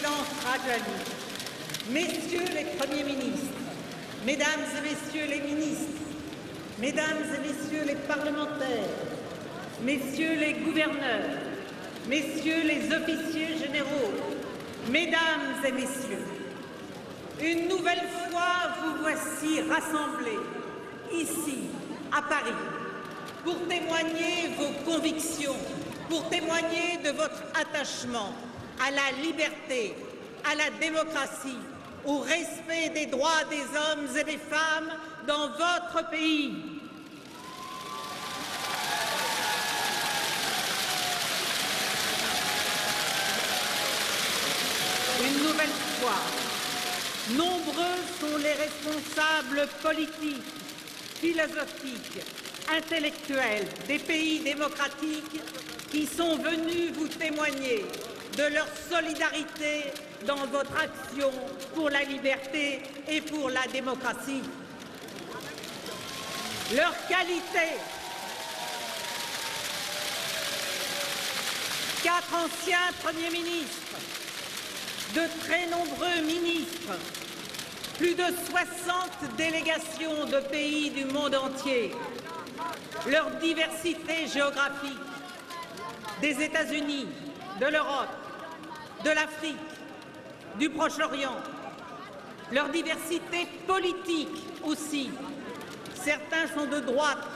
présidente Rajani, messieurs les premiers ministres, mesdames et messieurs les ministres, mesdames et messieurs les parlementaires, messieurs les gouverneurs, messieurs les officiers généraux, mesdames et messieurs, une nouvelle fois vous voici rassemblés ici à Paris pour témoigner vos convictions, pour témoigner de votre attachement à la liberté, à la démocratie, au respect des droits des hommes et des femmes dans votre pays. Une nouvelle fois, nombreux sont les responsables politiques, philosophiques, intellectuels des pays démocratiques qui sont venus vous témoigner de leur solidarité dans votre action pour la liberté et pour la démocratie. Leur qualité, 4 anciens premiers ministres, de très nombreux ministres, plus de 60 délégations de pays du monde entier, leur diversité géographique, des États-Unis, de l'Europe, de l'Afrique, du Proche-Orient, leur diversité politique aussi. Certains sont de droite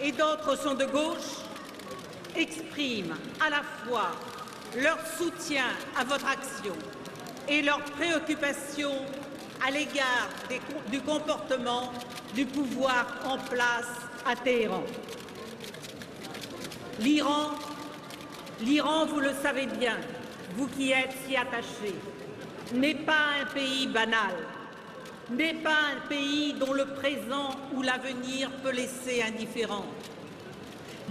et d'autres sont de gauche, expriment à la fois leur soutien à votre action et leur préoccupation à l'égard du comportement du pouvoir en place à Téhéran. L'Iran, vous le savez bien, vous qui êtes si attachés, n'est pas un pays banal, n'est pas un pays dont le présent ou l'avenir peut laisser indifférent.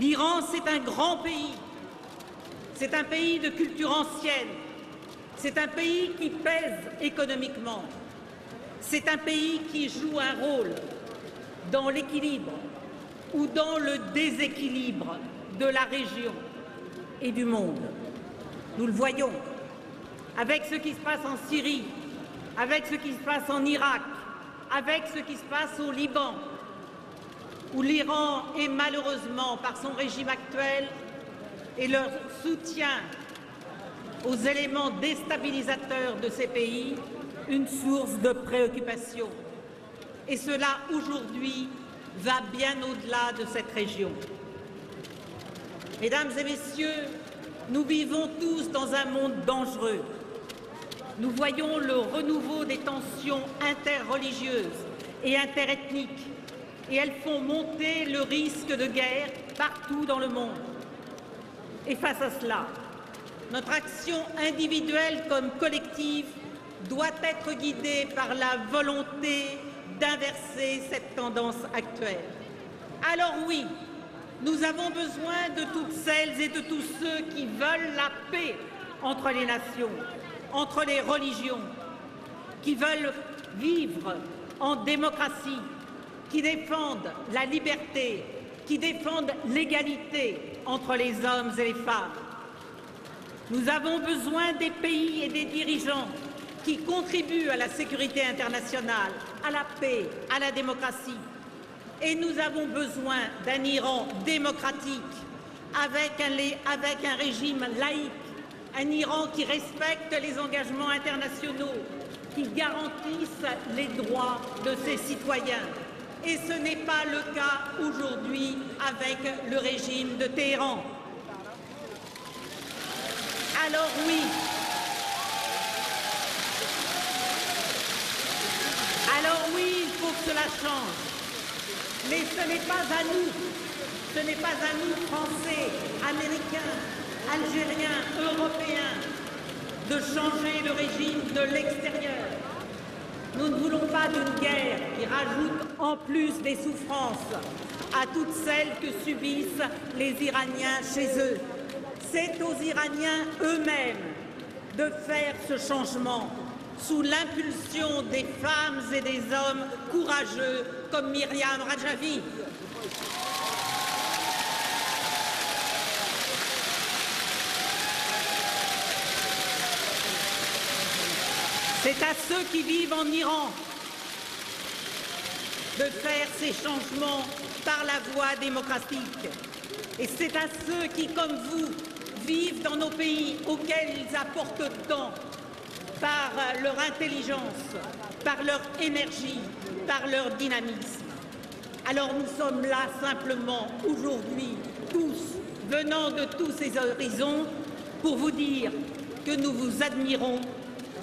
L'Iran, c'est un grand pays, c'est un pays de culture ancienne, c'est un pays qui pèse économiquement, c'est un pays qui joue un rôle dans l'équilibre ou dans le déséquilibre de la région et du monde. Nous le voyons avec ce qui se passe en Syrie, avec ce qui se passe en Irak, avec ce qui se passe au Liban, où l'Iran est malheureusement, par son régime actuel et leur soutien aux éléments déstabilisateurs de ces pays, une source de préoccupation. Et cela, aujourd'hui, va bien au-delà de cette région. Mesdames et messieurs, nous vivons tous dans un monde dangereux. Nous voyons le renouveau des tensions interreligieuses et interethniques, et elles font monter le risque de guerre partout dans le monde. Et face à cela, notre action individuelle comme collective doit être guidée par la volonté d'inverser cette tendance actuelle. Alors oui, nous avons besoin de toutes celles et de tous ceux qui veulent la paix entre les nations, entre les religions, qui veulent vivre en démocratie, qui défendent la liberté, qui défendent l'égalité entre les hommes et les femmes. Nous avons besoin des pays et des dirigeants qui contribuent à la sécurité internationale, à la paix, à la démocratie. Et nous avons besoin d'un Iran démocratique, avec un régime laïque, un Iran qui respecte les engagements internationaux, qui garantisse les droits de ses citoyens. Et ce n'est pas le cas aujourd'hui avec le régime de Téhéran. Alors oui, il faut que cela change. Mais ce n'est pas à nous, Français, Américains, Algériens, Européens, de changer le régime de l'extérieur. Nous ne voulons pas d'une guerre qui rajoute en plus des souffrances à toutes celles que subissent les Iraniens chez eux. C'est aux Iraniens eux-mêmes de faire ce changement sous l'impulsion des femmes et des hommes courageux comme Myriam Rajavi. C'est à ceux qui vivent en Iran de faire ces changements par la voie démocratique. Et c'est à ceux qui, comme vous, vivent dans nos pays auxquels ils apportent tant, par leur intelligence, par leur énergie, par leur dynamisme. Alors nous sommes là simplement aujourd'hui, tous, venant de tous ces horizons, pour vous dire que nous vous admirons,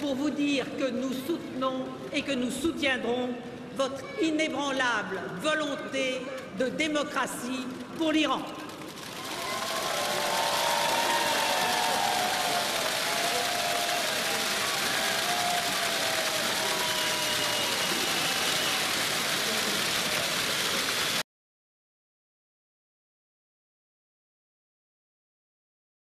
pour vous dire que nous soutenons et que nous soutiendrons votre inébranlable volonté de démocratie pour l'Iran.